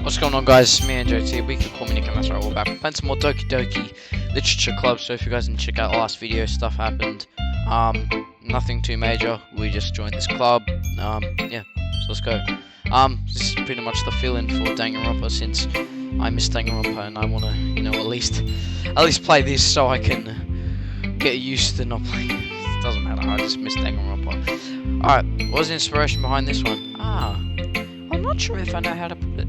What's going on, guys? It's me and JT. We can call me Nick, and that's right. We're back playing some more Doki Literature Club. So if you guys didn't check out the last video, stuff happened. Nothing too major. We just joined this club. Yeah. So let's go. This is pretty much the fill-in for Danganronpa, since I missed Danganronpa and I wanna, at least play this so I can get used to not playing. It doesn't matter. I just missed Danganronpa. Alright. What was the inspiration behind this one? I'm not sure if I know how to put it.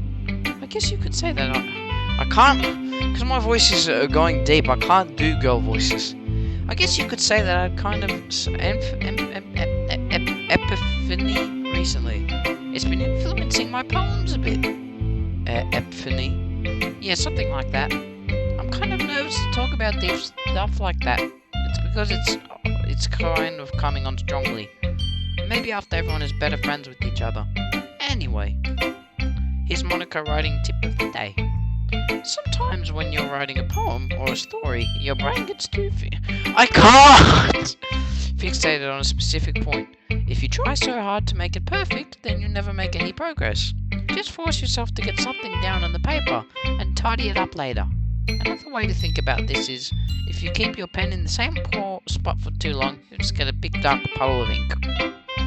I guess you could say that. I can't, because my voice is going deep. I can't do girl voices. I guess you could say that I kind of epiphany recently. It's been influencing my poems a bit. Epiphany, yeah, something like that. I'm kind of nervous to talk about deep stuff like that. It's because it's kind of coming on strongly. Maybe after everyone is better friends with each other. Anyway. Here's Monica writing tip of the day. Sometimes when you're writing a poem or a story, your brain gets too I can't! Fixated on a specific point. If you try so hard to make it perfect, then you never make any progress. Just force yourself to get something down on the paper and tidy it up later. Another way to think about this is, if you keep your pen in the same spot for too long, you'll just get a big dark puddle of ink.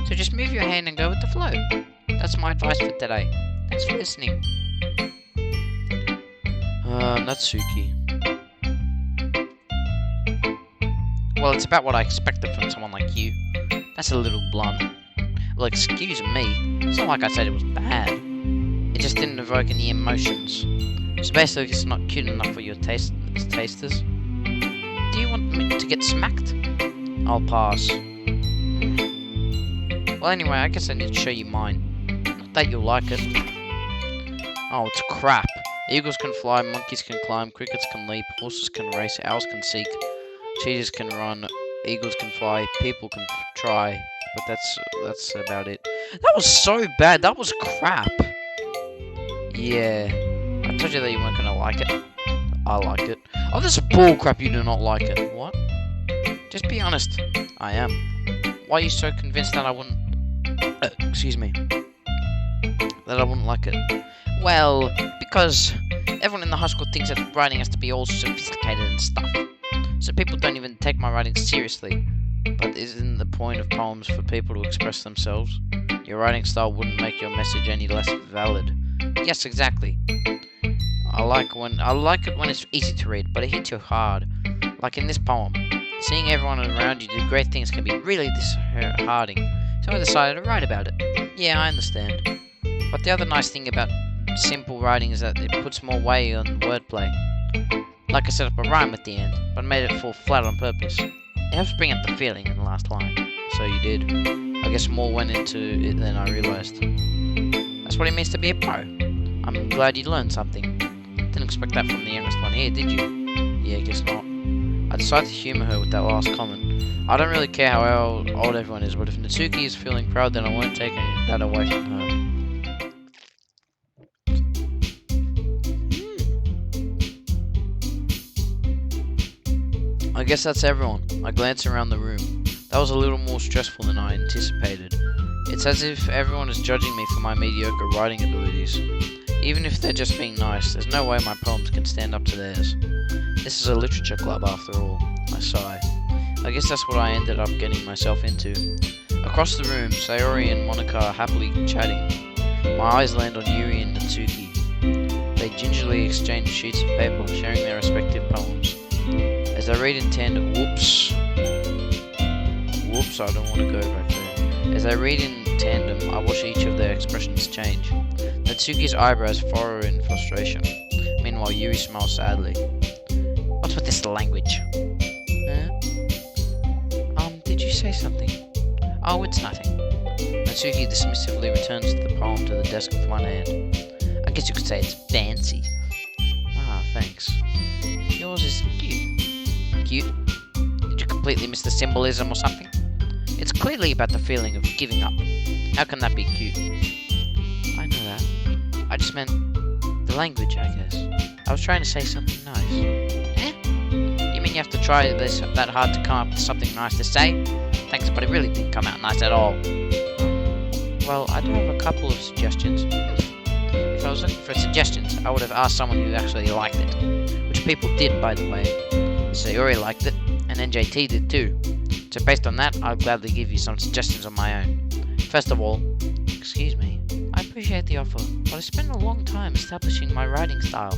So just move your hand and go with the flow. That's my advice for today. Thanks for listening. Natsuki. Well, it's about what I expected from someone like you. That's a little blunt. Well, excuse me. It's not like I said it was bad. It just didn't evoke any emotions. So basically, it's not cute enough for your tasters. Do you want me to get smacked? I'll pass. Well, anyway, I guess I need to show you mine. Not that you'll like it. Oh, it's crap. Eagles can fly, monkeys can climb, crickets can leap, horses can race, owls can seek, cheetahs can run, eagles can fly, people can try, but that's about it. That was so bad. That was crap. Yeah. I told you that you weren't gonna like it. I like it. Oh, this is bull crap. You do not like it. What? Just be honest. I am. Why are you so convinced that I wouldn't... excuse me. That I wouldn't like it? Well, because everyone in the high school thinks that writing has to be all sophisticated and stuff. So people don't even take my writing seriously. But isn't the point of poems for people to express themselves? Your writing style wouldn't make your message any less valid. Yes, exactly. I like it when it's easy to read, but it hits you hard. Like in this poem. Seeing everyone around you do great things can be really disheartening. So I decided to write about it. Yeah, I understand. But the other nice thing about simple writing is that it puts more weight on wordplay. Like I set up a rhyme at the end, but made it fall flat on purpose. It helps bring out the feeling in the last line. So you did. I guess more went into it than I realized. That's what it means to be a pro. I'm glad you learned something. Didn't expect that from the youngest one here, did you? Yeah, guess not. I decided to humour her with that last comment. I don't really care how old everyone is, but if Natsuki is feeling proud, then I won't take that away from her. I guess that's everyone. I glance around the room. That was a little more stressful than I anticipated. It's as if everyone is judging me for my mediocre writing abilities. Even if they're just being nice, there's no way my poems can stand up to theirs. This is a literature club after all. I sigh. I guess that's what I ended up getting myself into. Across the room, Sayori and Monica are happily chatting. My eyes land on Yuri and Natsuki. They gingerly exchange sheets of paper, sharing their respective poems. As I read in tandem, whoops, I don't want to go back there. As I read in tandem, I watch each of their expressions change. Natsuki's eyebrows furrow in frustration. Meanwhile, Yuri smiles sadly. What's with this language? Huh? Did you say something? Oh, it's nothing. Natsuki dismissively returns the poem to the desk with one hand. I guess you could say it's fancy. Ah, thanks. Yours is cute. Cute? Did you completely miss the symbolism or something? It's clearly about the feeling of giving up. How can that be cute? I know that. I just meant the language, I guess. I was trying to say something nice. Eh? You mean you have to try that hard to come up with something nice to say? Thanks, but it really didn't come out nice at all. Well, I do have a couple of suggestions. If I was looking for suggestions, I would have asked someone who actually liked it. Which people did, by the way. Sayori liked it, and NJT did too. So based on that, I'll gladly give you some suggestions on my own. First of all, excuse me, I appreciate the offer, but I spent a long time establishing my writing style.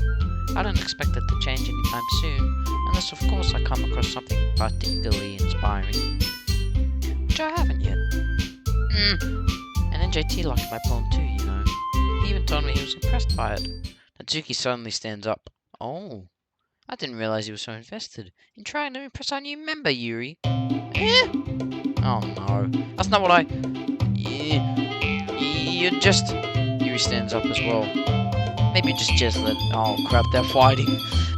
I don't expect it to change anytime soon, unless of course I come across something particularly inspiring. Which I haven't yet. And NJT liked my poem too, you know. He even told me he was impressed by it. Natsuki suddenly stands up. Oh, I didn't realize you were so invested in trying to impress our new member, Yuri. Eh? Oh no, that's not what I... You're just... Yuri stands up as well. Maybe you're just jealous that... Oh crap, they're fighting.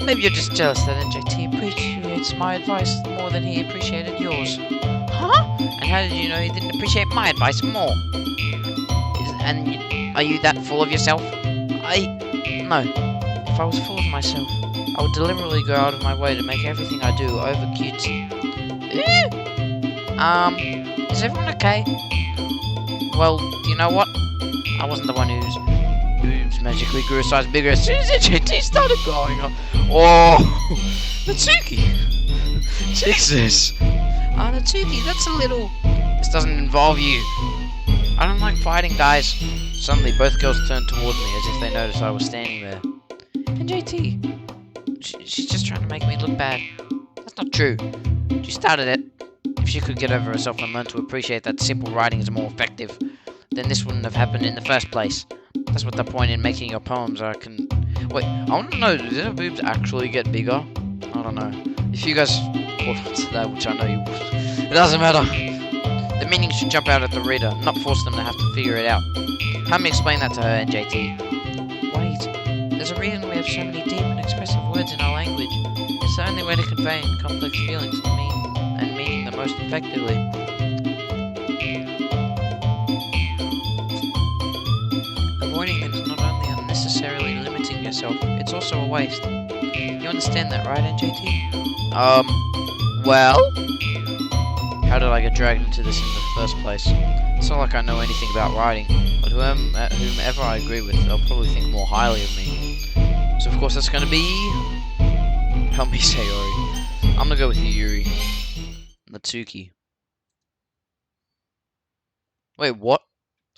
Maybe you're just jealous that NJT appreciates my advice more than he appreciated yours. Huh? And how did you know he didn't appreciate my advice more? Are you that full of yourself? No. If I was full of myself, I would deliberately go out of my way to make everything I do over cutesy. Is everyone okay? Well, do you know what? I wasn't the one whose boobs magically grew a size bigger as soon as NJT started going on. Oh, Natsuki! Jesus! Natsuki, that's a little... This doesn't involve you. I don't like fighting, guys. Suddenly, both girls turned toward me as if they noticed I was standing there. NJT, she's just trying to make me look bad. That's not true. She started it. If she could get over herself and learn to appreciate that simple writing is more effective, then this wouldn't have happened in the first place. That's what the point in making your poems are. Wait, I want to know, did her boobs actually get bigger? I don't know. If you guys hold on to that, which I know you would, it doesn't matter. The meaning should jump out at the reader, not force them to have to figure it out. Help me explain that to her, NJT. Wait, there's a reason we have so many deep and expressive words in our language. It's the only way to convey complex feelings and meaning the most effectively. Avoiding them is not only unnecessarily limiting yourself, it's also a waste. You understand that, right, NJT? Well? How did I get dragged into this in the first place? It's not like I know anything about writing, but whomever I agree with, they'll probably think more highly of me. So of course that's gonna be... Help me, Sayori. I'm gonna go with you, Yuri. Natsuki. Wait, what?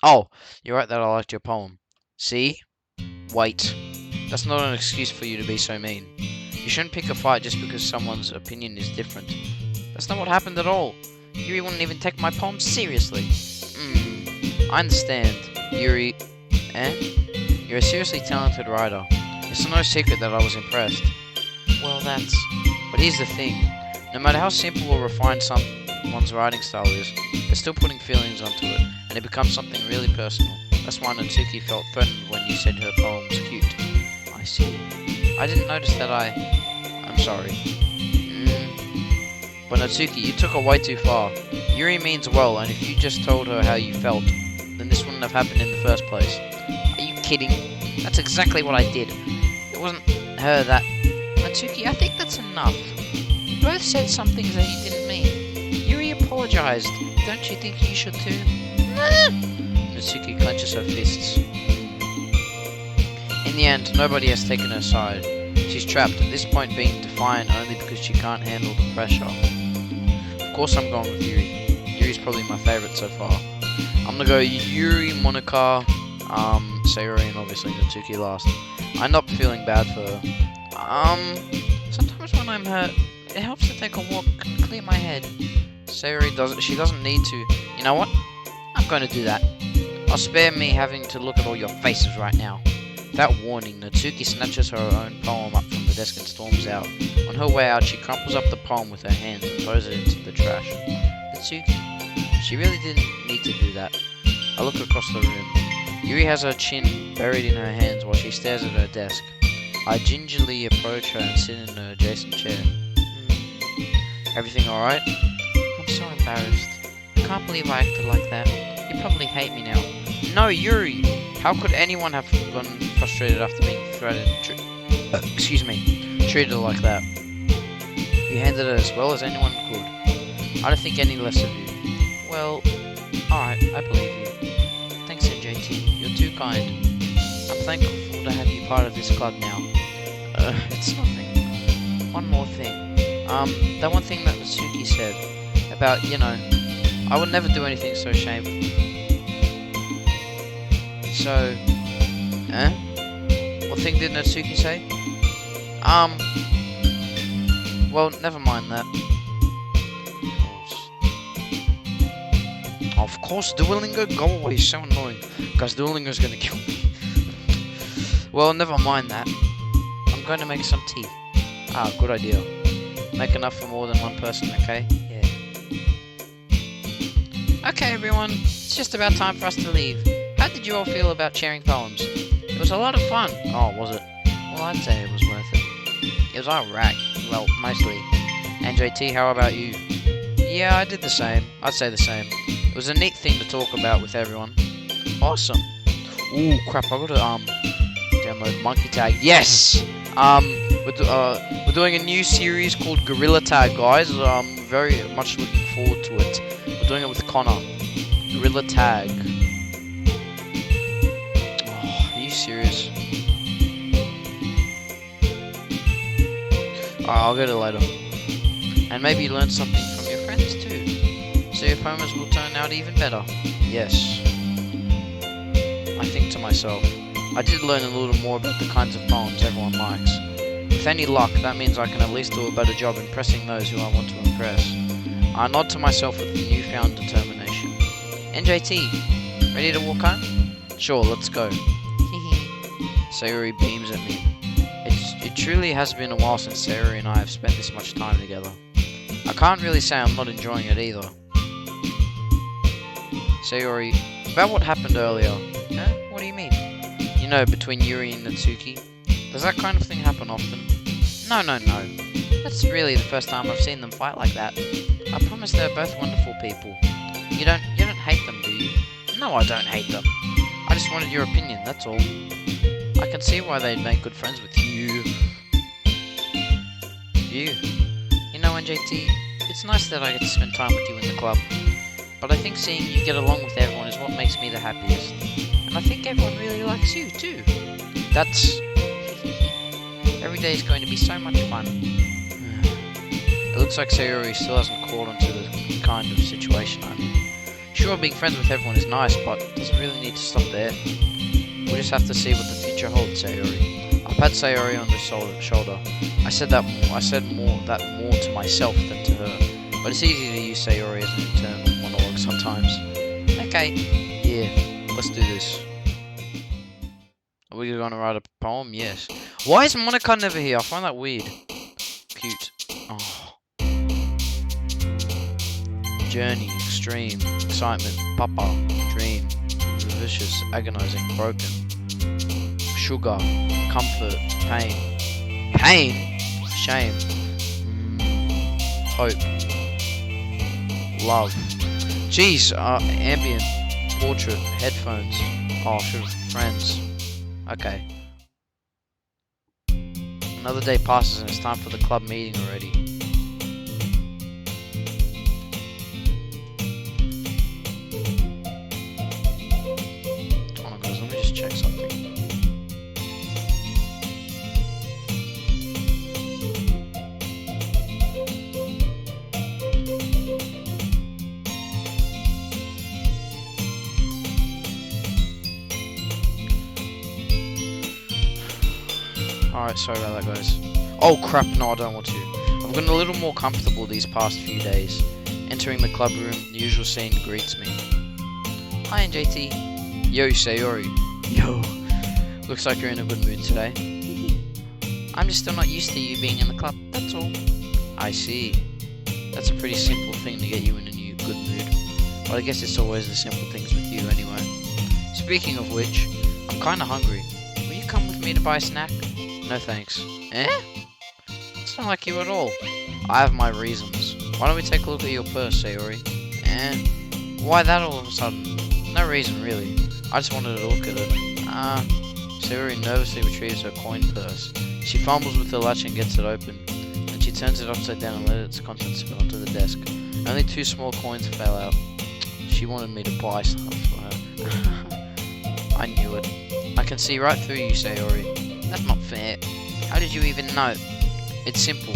Oh, you're right that I liked your poem. See? Wait. That's not an excuse for you to be so mean. You shouldn't pick a fight just because someone's opinion is different. That's not what happened at all. Yuri wouldn't even take my poem seriously. I understand, Yuri. You're a seriously talented writer. It's no secret that I was impressed. Well, But here's the thing. No matter how simple or refined someone's writing style is, they're still putting feelings onto it, and it becomes something really personal. That's why Natsuki felt threatened when you said her poem was cute. I see. I didn't notice that I'm sorry. But Natsuki, you took it way too far. Yuri means well, and if you just told her how you felt, then this wouldn't have happened in the first place. Are you kidding? That's exactly what I did. It wasn't her that... Natsuki, I think that's enough. You both said some things that you didn't mean. Yuri apologized. Don't you think you should too? Natsuki clenches her fists. In the end, nobody has taken her side. She's trapped, at this point being defiant only because she can't handle the pressure. Of course I'm going with Yuri. Yuri's probably my favourite so far. I'm gonna go Yuri, Monika, Sayori, and obviously Natsuki last. I end up feeling bad for her. Sometimes when I'm hurt, it helps to take a walk and clear my head. Sayori she doesn't need to. You know what? I'm going to do that. I'll spare me having to look at all your faces right now. Without warning, Natsuki snatches her own poem up from the desk and storms out. On her way out, she crumples up the poem with her hands and throws it into the trash. Natsuki, she really didn't need to do that. I look across the room. Yuri has her chin buried in her hands while she stares at her desk. I gingerly approach her and sit in her adjacent chair. Everything alright? I'm so embarrassed. I can't believe I acted like that. You probably hate me now. No, Yuri! How could anyone have gotten frustrated after being threatened? Treated like that. You handled it as well as anyone could. I don't think any less of you. Well, alright, I believe you. Thanks, NJT. You're too kind. I'm thankful to have you part of this club now. It's nothing. One more thing. That one thing that Natsuki said about, you know, I would never do anything so shameful. So, what thing did Natsuki say? Well, never mind that. Of course, Duolingo, go away, so annoying. Because Duolingo's gonna kill me. Well, never mind that. I'm going to make some tea. Ah, good idea. Make enough for more than one person, okay? Yeah. Okay, everyone. It's just about time for us to leave. How did you all feel about sharing poems? It was a lot of fun. Oh, was it? Well, I'd say it was worth it. It was alright. Well, mostly. And JT, how about you? Yeah, I did the same. I'd say the same. It was a neat thing to talk about with everyone. Awesome. Ooh, crap, I gotta, download Monkey Tag. Yes! We're doing a new series called Gorilla Tag, guys. Very much looking forward to it. We're doing it with Connor. Gorilla Tag. Oh, are you serious? I'll get it later. And maybe you learn something from your friends too. So your poems will turn out even better. Yes. I think to myself, I did learn a little more about the kinds of poems everyone likes. With any luck, that means I can at least do a better job impressing those who I want to impress. I nod to myself with newfound determination. NJT, ready to walk home? Sure, let's go. Sayori beams at me. It truly has been a while since Sayori and I have spent this much time together. I can't really say I'm not enjoying it either. Sayori, about what happened earlier. Huh? What do you mean? You know, between Yuri and Natsuki. Does that kind of thing happen often? No. That's really the first time I've seen them fight like that. I promise they're both wonderful people. You don't hate them, do you? No, I don't hate them. I just wanted your opinion, that's all. I can see why they'd make good friends with you. You know, NJT, it's nice that I get to spend time with you in the club. But I think seeing you get along with everyone is what makes me the happiest. And I think everyone really likes you, too. That's... Every day is going to be so much fun. It looks like Sayori still hasn't caught on to the kind of situation I'm in. Sure, being friends with everyone is nice, but it doesn't really need to stop there. We'll just have to see what the future holds, Sayori. I pat Sayori on the shoulder. I said more to myself than to her, but it's easy to use Sayori as an internal monologue sometimes. Okay, yeah, let's do this. Are we gonna write a poem? Yes. Why is Monica never here? I find that weird. Cute. Oh. Journey, extreme, excitement, papa, dream, vicious, agonizing, broken. Sugar, comfort, pain. Pain? Shame. Hope. Love. Jeez, ambient, portrait, headphones. Oh, should have friends. Okay. Another day passes and it's time for the club meeting already. Hold on guys, let me just check something. Alright, sorry about that guys. Oh crap, no I don't want to. I've gotten a little more comfortable these past few days. Entering the club room, the usual scene greets me. Hi NJT. Yo Sayori. Yo. Looks like you're in a good mood today. I'm just still not used to you being in the club, that's all. I see. That's a pretty simple thing to get you in a new good mood. But I guess it's always the simple things with you anyway. Speaking of which, I'm kinda hungry. Will you come with me to buy a snack? No thanks. Eh? It's not like you at all. I have my reasons. Why don't we take a look at your purse, Sayori? Eh? Why that all of a sudden? No reason really. I just wanted to look at it. Sayori nervously retrieves her coin purse. She fumbles with the latch and gets it open. Then she turns it upside down and lets its contents spill onto the desk. Only 2 small coins fell out. She wanted me to buy stuff for her. I knew it. I can see right through you, Sayori. That's not fair. How did you even know? It's simple.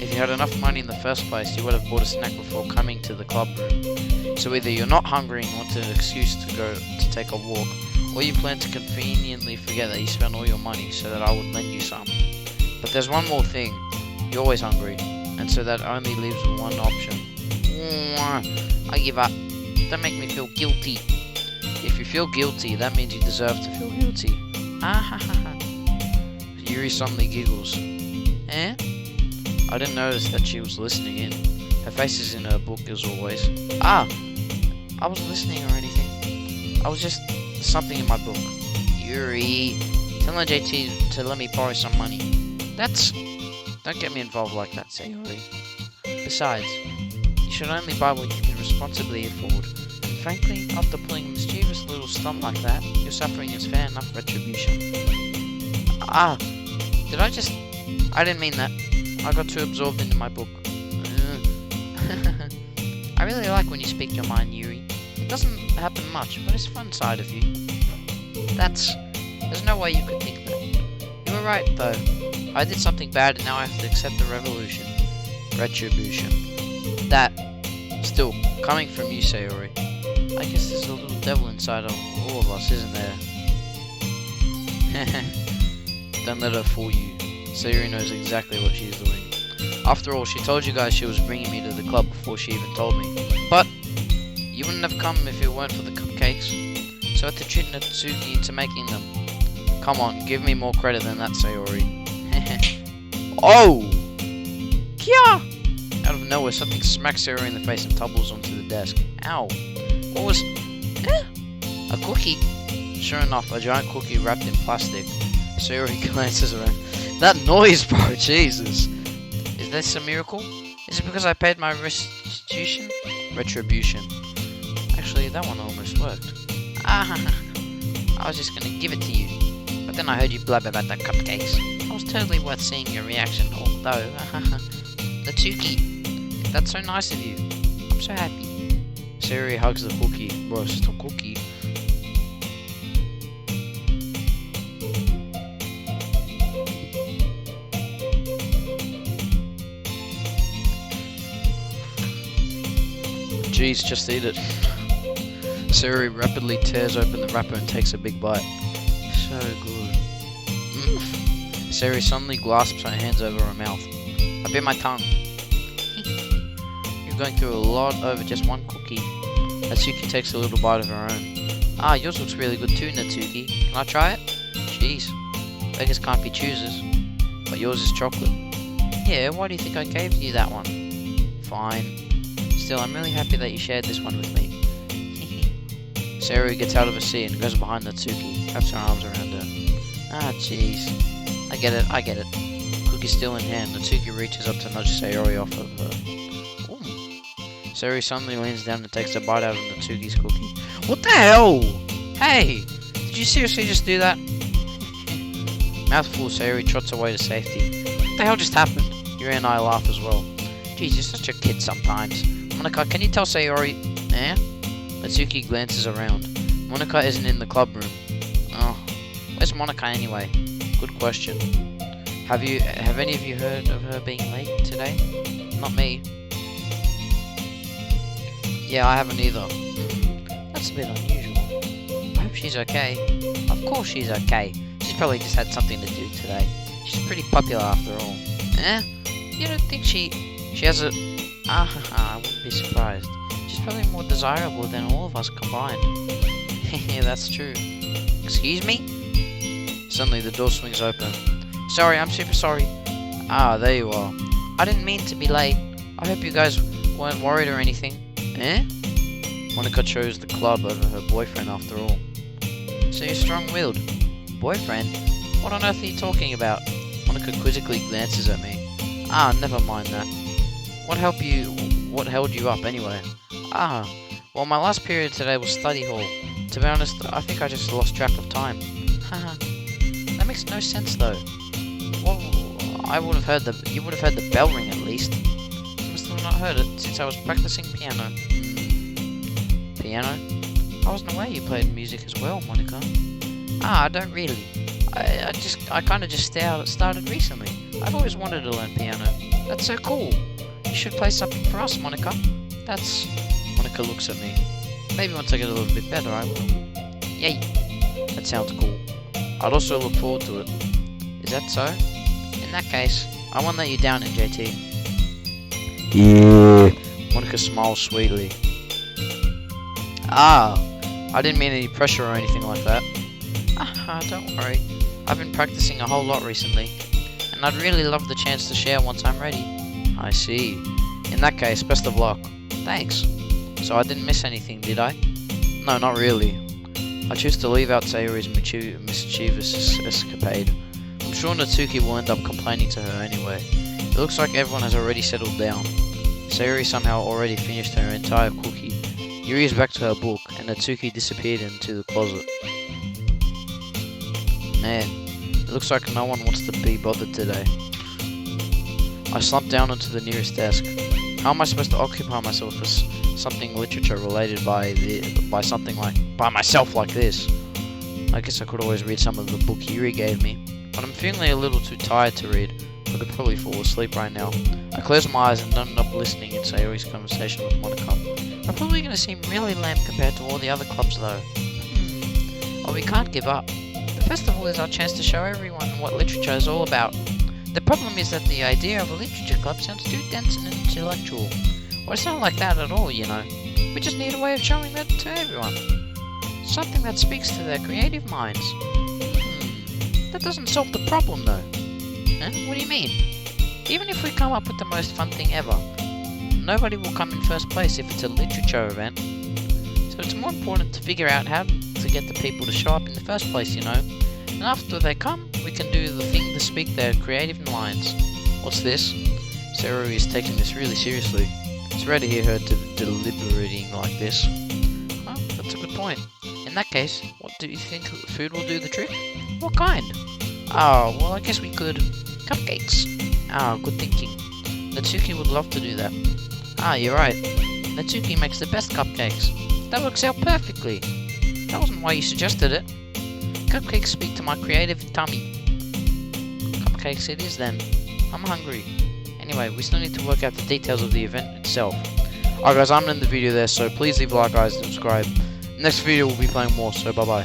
If you had enough money in the first place, you would have bought a snack before coming to the club room. So either you're not hungry and want an excuse to go to take a walk, or you plan to conveniently forget that you spent all your money so that I would lend you some. But there's one more thing. You're always hungry, and so that only leaves one option. I give up. Don't make me feel guilty. If you feel guilty, that means you deserve to feel guilty. Ah ha ha ha. Yuri suddenly giggles. Eh? I didn't notice that she was listening in. Her face is in her book as always. Ah! I wasn't listening or anything. I was just something in my book. Yuri, tell JT to let me borrow some money. Don't get me involved like that, Sayori. Besides, you should only buy what you can responsibly afford. And frankly, after pulling a mischievous little stunt like that, your suffering is fair enough retribution. Ah! I didn't mean that. I got too absorbed into my book. I really like when you speak your mind, Yuri. It doesn't happen much, but it's a fun side of you. There's no way you could think that. You were right, though. I did something bad and now I have to accept the retribution. That, still, coming from you, Sayori. I guess there's a little devil inside of all of us, isn't there? Don't let her fool you. Sayori knows exactly what she's doing. After all, she told you guys she was bringing me to the club before she even told me. But you wouldn't have come if it weren't for the cupcakes. So I had to trick Natsuki into making them. Come on, give me more credit than that, Sayori. Oh! Kia! Out of nowhere, something smacks Sayori in the face and tumbles onto the desk. Ow! What was... A cookie? Sure enough, a giant cookie wrapped in plastic. Sayori glances around. That noise, bro, Jesus. Is this a miracle? Is it because I paid my restitution? Retribution. Actually, that one almost worked. Ah, I was just gonna give it to you. But then I heard you blab about the cupcakes. It was totally worth seeing your reaction, although... Natsuki, that's so nice of you. I'm so happy. Sayori hugs the cookie. Bro, it's just a cookie. Jeez, just eat it. Sayori rapidly tears open the wrapper and takes a big bite. So good. Sayori suddenly grasps her hands over her mouth. I bit my tongue. You're going through a lot over just one cookie. Natsuki takes a little bite of her own. Ah, yours looks really good too, Natsuki. Can I try it? Jeez. Beggars can't be choosers. But yours is chocolate. Yeah, why do you think I gave you that one? Fine. Still, I'm really happy that you shared this one with me. Sayori gets out of her seat and goes behind Natsuki, wraps her arms around her. Ah, jeez. I get it. Cookie still in hand, Natsuki reaches up to nudge Sayori off of her. Ooh. Sayori suddenly leans down and takes a bite out of Natsuki's cookie. What the hell? Hey! Did you seriously just do that? Mouthful, Sayori trots away to safety. What the hell just happened? Yuri and I laugh as well. Jeez, you're such a kid sometimes. Monica, can you tell Sayori... Eh? Natsuki glances around. Monica isn't in the club room. Oh, where's Monica anyway? Good question. Have any of you heard of her being late today? Not me. Yeah, I haven't either. That's a bit unusual. I hope she's okay. Of course she's okay. She's probably just had something to do today. She's pretty popular after all. Eh? You don't think she has a... I wouldn't be surprised. She's probably more desirable than all of us combined. Yeah, that's true. Excuse me? Suddenly the door swings open. Sorry, I'm super sorry. Ah, there you are. I didn't mean to be late. I hope you guys weren't worried or anything. Eh? Monica chose the club over her boyfriend after all. So you're strong-willed. Boyfriend? What on earth are you talking about? Monica quizzically glances at me. Ah, never mind that. What held you up anyway? Ah, well, my last period today was study hall. To be honest, I think I just lost track of time. Haha. That makes no sense though. Well, you would have heard the bell ring at least. You must have not heard it since I was practicing piano. Piano? I wasn't aware you played music as well, Monica. Ah, I don't really. I kind of just started recently. I've always wanted to learn piano. That's so cool. You should play something for us, Monica. Monica looks at me. Maybe once I get a little bit better, I will. Yay. That sounds cool. I'd also look forward to it. Is that so? In that case, I won't let you down, NJT. Yeah. Monica smiles sweetly. Ah, I didn't mean any pressure or anything like that. Don't worry. I've been practicing a whole lot recently, and I'd really love the chance to share once I'm ready. I see. In that case, best of luck. Thanks. So I didn't miss anything, did I? No, not really. I choose to leave out Sayori's mischievous escapade. I'm sure Natsuki will end up complaining to her anyway. It looks like everyone has already settled down. Sayori somehow already finished her entire cookie. Yuri is back to her book, and Natsuki disappeared into the closet. Man, it looks like no one wants to be bothered today. I slumped down onto the nearest desk. How am I supposed to occupy myself with something literature related by myself like this? I guess I could always read some of the book Yuri gave me, but I'm feeling a little too tired to read. I could probably fall asleep right now. I closed my eyes and ended up listening in Sayori's conversation with Monica. I'm probably going to seem really lame compared to all the other clubs though. Well, we can't give up. The festival is our chance to show everyone what literature is all about. The problem is that the idea of a literature club sounds too dense and intellectual. Well, it's not like that at all, you know. We just need a way of showing that to everyone. Something that speaks to their creative minds. That doesn't solve the problem though. Huh? What do you mean? Even if we come up with the most fun thing ever, nobody will come in first place if it's a literature event. So it's more important to figure out how to get the people to show up in the first place, you know. And after they come, we can do the thing to speak their creative minds. What's this? Sayori is taking this really seriously. It's rare to hear her deliberating like this. Well, that's a good point. In that case, what do you think food will do the trick? What kind? Oh, well, I guess we could... Cupcakes. Good thinking. Natsuki would love to do that. You're right. Natsuki makes the best cupcakes. That works out perfectly. That wasn't why you suggested it. Cupcakes speak to my creative tummy. Cupcakes it is then. I'm hungry. Anyway, we still need to work out the details of the event itself. Alright guys, I'm in the video there, so please leave a like guys and subscribe. Next video we'll be playing more, so bye bye.